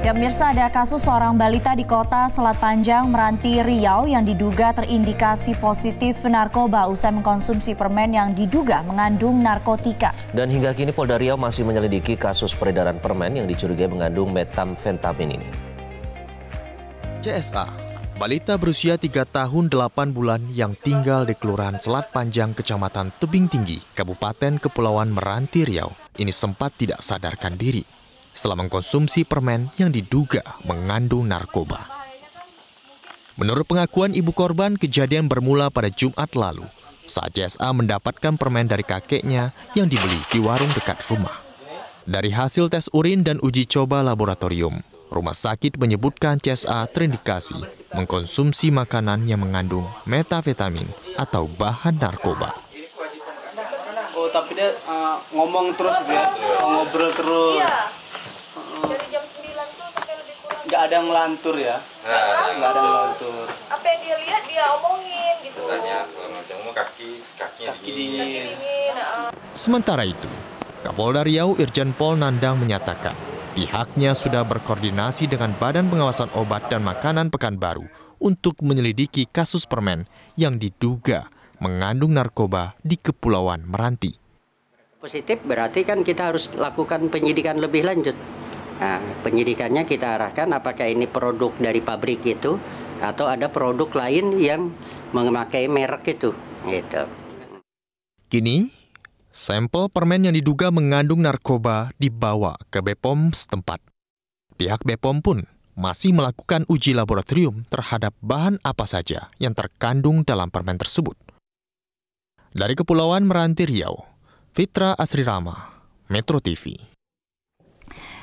Ya pemirsa, ada kasus seorang balita di kota Selat Panjang, Meranti, Riau yang diduga terindikasi positif narkoba usai mengkonsumsi permen yang diduga mengandung narkotika. Dan hingga kini Polda Riau masih menyelidiki kasus peredaran permen yang dicurigai mengandung metamfetamin ini. CSA, balita berusia 3 tahun 8 bulan yang tinggal di Kelurahan Selat Panjang, Kecamatan Tebing Tinggi, Kabupaten Kepulauan Meranti, Riau, ini sempat tidak sadarkan diri setelah mengkonsumsi permen yang diduga mengandung narkoba. Menurut pengakuan ibu korban, kejadian bermula pada Jumat lalu saat CSA mendapatkan permen dari kakeknya yang dibeli di warung dekat rumah. Dari hasil tes urin dan uji coba laboratorium, rumah sakit menyebutkan CSA terindikasi mengkonsumsi makanan yang mengandung metafetamin atau bahan narkoba. Oh, tapi dia ngomong terus dia, ngobrol terus. Iya. Dari jam 9 tuh sampai lebih kurang. Nggak ada yang ngelantur ya? Nggak ada yang ngelantur. Apa yang dia lihat dia omongin gitu. Tanya kalau macammu kakinya dingin. Sementara itu, Kapolda Riau Irjen Pol Nandang menyatakan pihaknya sudah berkoordinasi dengan Badan Pengawasan Obat dan Makanan Pekanbaru untuk menyelidiki kasus permen yang diduga mengandung narkoba di Kepulauan Meranti. Positif berarti kan kita harus lakukan penyidikan lebih lanjut. Nah, penyidikannya kita arahkan apakah ini produk dari pabrik itu atau ada produk lain yang memakai merek itu. Gitu. Kini, sampel permen yang diduga mengandung narkoba dibawa ke BPOM setempat. Pihak BPOM pun masih melakukan uji laboratorium terhadap bahan apa saja yang terkandung dalam permen tersebut. Dari Kepulauan Meranti, Riau, Fitra Asrirama, Metro TV.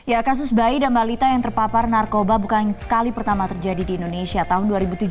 Ya, kasus bayi dan balita yang terpapar narkoba bukan kali pertama terjadi di Indonesia. Tahun 2017,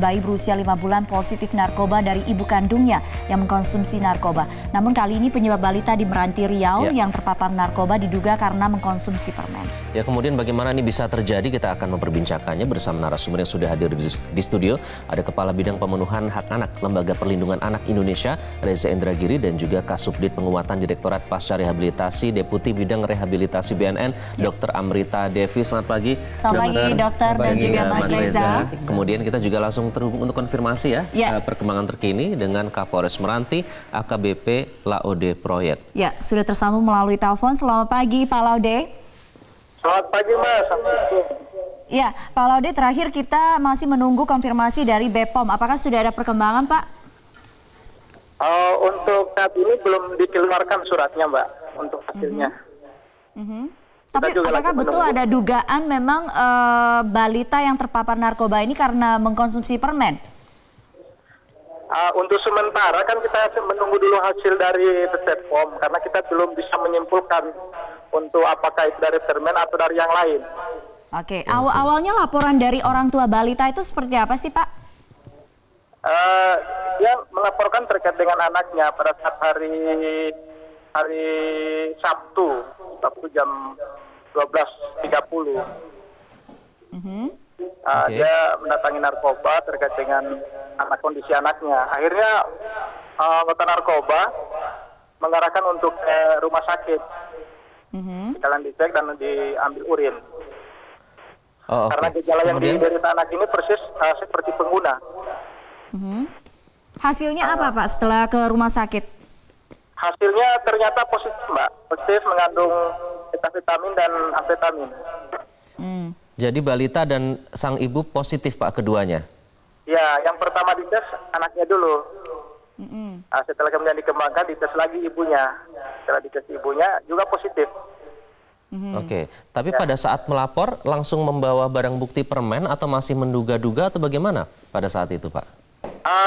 bayi berusia 5 bulan positif narkoba dari ibu kandungnya yang mengkonsumsi narkoba. Namun kali ini penyebab balita di Meranti, Riau yang terpapar narkoba diduga karena mengkonsumsi permen. Ya, kemudian bagaimana ini bisa terjadi, kita akan memperbincangkannya bersama narasumber yang sudah hadir di studio. Ada Kepala Bidang Pemenuhan Hak Anak Lembaga Perlindungan Anak Indonesia, Reza Indragiri, dan juga Kasubdit Penguatan Direktorat Pasca Rehabilitasi Deputi Bidang Rehabilitasi BNN, Dr. Amrita Devi. Selamat pagi. Selamat pagi, dokter dan juga Mas Reza. Kemudian kita juga langsung terhubung untuk konfirmasi perkembangan terkini dengan Kapolres Meranti, AKBP Laude Proyek. Ya, sudah tersambung melalui telepon. Selamat pagi, Pak Laude. Selamat pagi, Mas. Ya, Pak Laude, terakhir kita masih menunggu konfirmasi dari BPOM. Apakah sudah ada perkembangan, Pak? Untuk saat ini belum dikeluarkan suratnya, Mbak, untuk hasilnya. Tapi apakah betul ada dugaan memang balita yang terpapar narkoba ini karena mengkonsumsi permen? Untuk sementara kan kita menunggu dulu hasil dari BPOM karena kita belum bisa menyimpulkan untuk apakah itu dari permen atau dari yang lain. Oke, awalnya laporan dari orang tua balita itu seperti apa sih, Pak? Dia melaporkan terkait dengan anaknya pada saat hari Sabtu jam 12.30. Dia mendatangi narkoba terkait dengan kondisi anaknya. Akhirnya anggota narkoba mengarahkan untuk rumah sakit. Jalan dicek dan diambil urin. Karena gejala yang diderita anak ini persis seperti pengguna. Hasilnya apa, Pak, setelah ke rumah sakit? Hasilnya ternyata positif, Mbak. Positif mengandung metafetamin dan amfetamin. Jadi balita dan sang ibu positif, Pak, keduanya? Ya, yang pertama dites anaknya dulu. Setelah kemudian dikembangkan, dites lagi ibunya. Setelah dites ibunya juga positif. Oke, tapi pada saat melapor langsung membawa barang bukti permen atau masih menduga-duga atau bagaimana pada saat itu, Pak?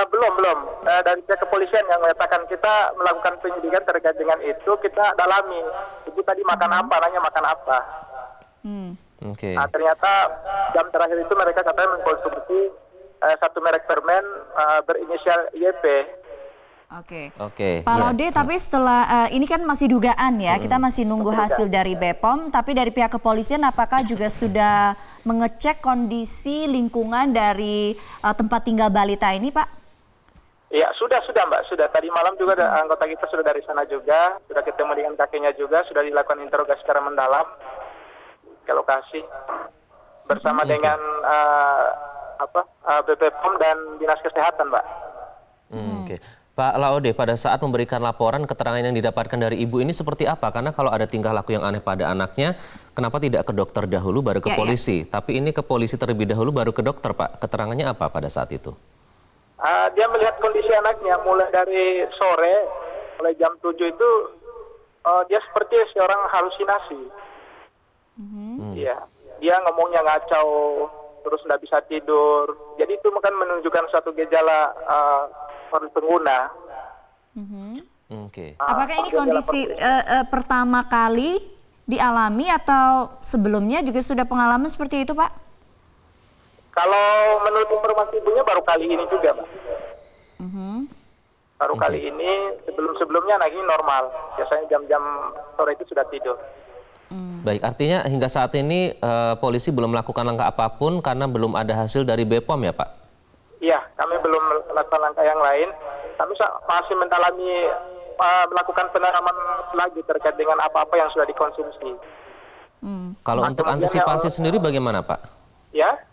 Belum. Dari pihak kepolisian yang menyatakan kita melakukan penyidikan terkait dengan itu, kita dalami. Ibu tadi makan apa, nanya makan apa. Ternyata jam terakhir itu mereka katanya mengkonsumsi satu merek permen berinisial YP. Oke. Pak Laude, tapi setelah ini kan masih dugaan ya, kita masih nunggu hasil dari BPOM, tapi dari pihak kepolisian apakah juga sudah mengecek kondisi lingkungan dari tempat tinggal balita ini, Pak? Ya, sudah Mbak, sudah. Tadi malam juga anggota kita sudah dari sana juga, sudah ketemu dengan kakeknya juga, sudah dilakukan interogasi secara mendalam. ke lokasi bersama dengan BPOM dan Dinas Kesehatan, Mbak. Oke. Pak Laude, pada saat memberikan laporan, keterangan yang didapatkan dari ibu ini seperti apa? Karena kalau ada tingkah laku yang aneh pada anaknya, kenapa tidak ke dokter dahulu baru ke polisi? Tapi ini ke polisi terlebih dahulu baru ke dokter, Pak. Keterangannya apa pada saat itu? Dia melihat kondisi anaknya mulai dari sore, mulai jam 7 itu dia seperti seorang halusinasi. Iya, dia ngomongnya ngacau, terus nggak bisa tidur. Jadi itu kan menunjukkan suatu gejala pengguna. Apakah ini kondisi pertama kali dialami atau sebelumnya juga sudah pengalaman seperti itu, Pak? Kalau menurut informasi ibunya baru kali ini juga, Pak. Baru kali ini, sebelum-sebelumnya anak ini normal. Biasanya jam-jam sore itu sudah tidur. Baik, artinya hingga saat ini polisi belum melakukan langkah apapun karena belum ada hasil dari BPOM ya, Pak? Iya, kami belum melakukan langkah yang lain. Kami masih mendalami, melakukan pendalaman lagi terkait dengan apa-apa yang sudah dikonsumsi. Kalau untuk antisipasi sendiri bagaimana, Pak? Ya?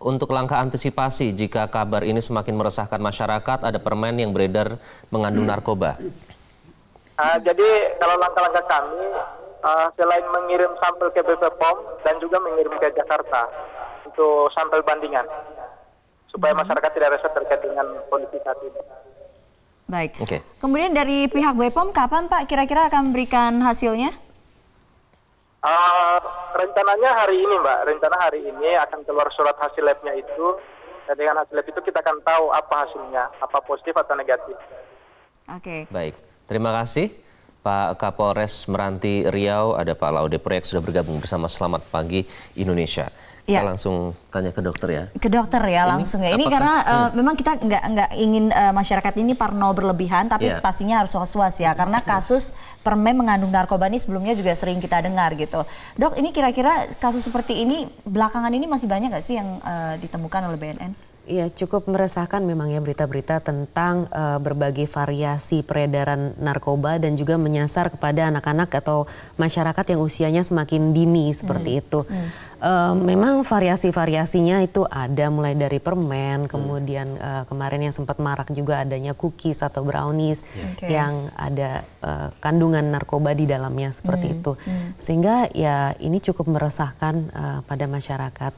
Untuk langkah antisipasi jika kabar ini semakin meresahkan masyarakat, ada permen yang beredar mengandung narkoba. Jadi kalau langkah-langkah kami, selain mengirim sampel ke BPOM dan juga mengirim ke Jakarta untuk sampel bandingan, supaya masyarakat tidak resah terkait dengan kondisi saat ini. Baik. Kemudian dari pihak BPOM kapan, Pak, kira-kira akan memberikan hasilnya? Rencananya hari ini, Mbak. Rencana hari ini akan keluar surat hasil labnya itu. Dan dengan hasil lab itu kita akan tahu apa hasilnya, apa positif atau negatif. Baik, terima kasih Pak Kapolres Meranti Riau, ada Pak Laude Proyek sudah bergabung bersama Selamat Pagi Indonesia. Kita langsung tanya ke dokter ya. Ke dokter ya langsung ya. Ini karena memang kita nggak ingin masyarakat ini parno berlebihan, tapi pastinya harus was-was ya. Karena kasus permen mengandung narkoba ini sebelumnya juga sering kita dengar gitu. Dok, ini kira-kira kasus seperti ini belakangan ini masih banyak nggak sih yang ditemukan oleh BNN? Iya, cukup meresahkan memang ya berita-berita tentang berbagai variasi peredaran narkoba dan juga menyasar kepada anak-anak atau masyarakat yang usianya semakin dini seperti itu. Memang variasi-variasinya itu ada mulai dari permen, kemudian kemarin yang sempat marak juga adanya cookies atau brownies yang ada kandungan narkoba di dalamnya seperti itu. Sehingga ya ini cukup meresahkan pada masyarakat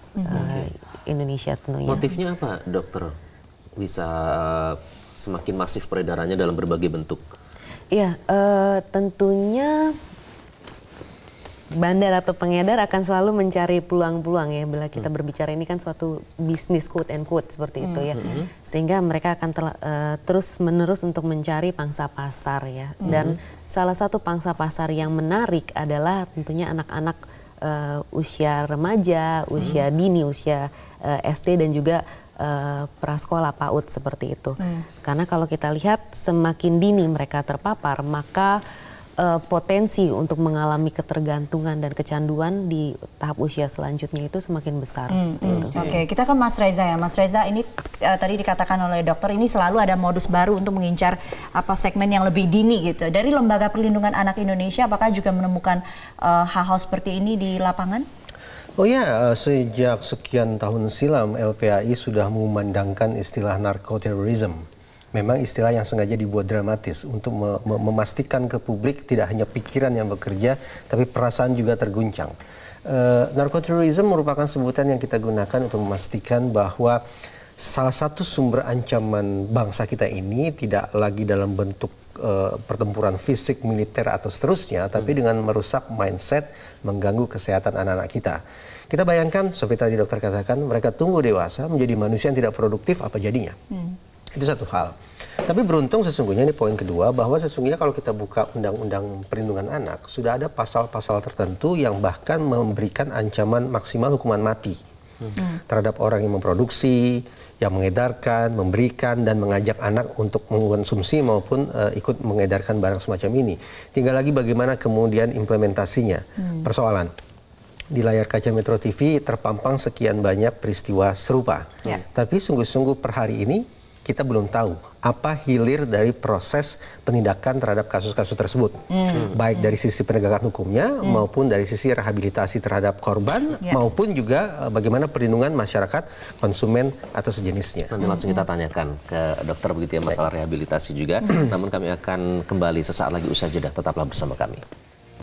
Indonesia tentunya. Motifnya apa, dokter? Bisa semakin masif peredarannya dalam berbagai bentuk? Iya, tentunya bandar atau pengedar akan selalu mencari peluang-peluang ya. Bila kita berbicara ini kan suatu bisnis quote and quote seperti itu ya. Sehingga mereka akan terus-menerus untuk mencari pangsa pasar ya. Dan salah satu pangsa pasar yang menarik adalah tentunya anak-anak usia remaja, usia dini, usia SD dan juga prasekolah PAUD seperti itu. Karena kalau kita lihat semakin dini mereka terpapar, maka potensi untuk mengalami ketergantungan dan kecanduan di tahap usia selanjutnya itu semakin besar. Kita ke Mas Reza ya. Mas Reza, ini tadi dikatakan oleh dokter ini selalu ada modus baru untuk mengincar segmen yang lebih dini gitu. Dari Lembaga Perlindungan Anak Indonesia, apakah juga menemukan hal-hal seperti ini di lapangan? Oh ya, sejak sekian tahun silam LPAI sudah mengumandangkan istilah narkoterorisme. Memang istilah yang sengaja dibuat dramatis untuk memastikan ke publik tidak hanya pikiran yang bekerja, tapi perasaan juga terguncang. Narkoterorisme merupakan sebutan yang kita gunakan untuk memastikan bahwa salah satu sumber ancaman bangsa kita ini tidak lagi dalam bentuk pertempuran fisik, militer, atau seterusnya, tapi dengan merusak mindset, mengganggu kesehatan anak-anak kita. Kita bayangkan, seperti tadi dokter katakan, mereka tumbuh dewasa, menjadi manusia yang tidak produktif, apa jadinya? Itu satu hal. Tapi beruntung sesungguhnya, ini poin kedua, bahwa sesungguhnya kalau kita buka Undang-Undang Perlindungan Anak, sudah ada pasal-pasal tertentu yang bahkan memberikan ancaman maksimal hukuman mati terhadap orang yang memproduksi, yang mengedarkan, memberikan, dan mengajak anak untuk mengkonsumsi maupun ikut mengedarkan barang semacam ini. Tinggal lagi bagaimana kemudian implementasinya. Persoalan. Di layar kaca Metro TV terpampang sekian banyak peristiwa serupa. Tapi sungguh-sungguh per hari ini kita belum tahu apa hilir dari proses penindakan terhadap kasus-kasus tersebut. Baik dari sisi penegakan hukumnya maupun dari sisi rehabilitasi terhadap korban maupun juga bagaimana perlindungan masyarakat, konsumen atau sejenisnya. Nanti langsung kita tanyakan ke dokter begitu ya masalah rehabilitasi juga. Namun kami akan kembali sesaat lagi usai jeda. Tetaplah bersama kami.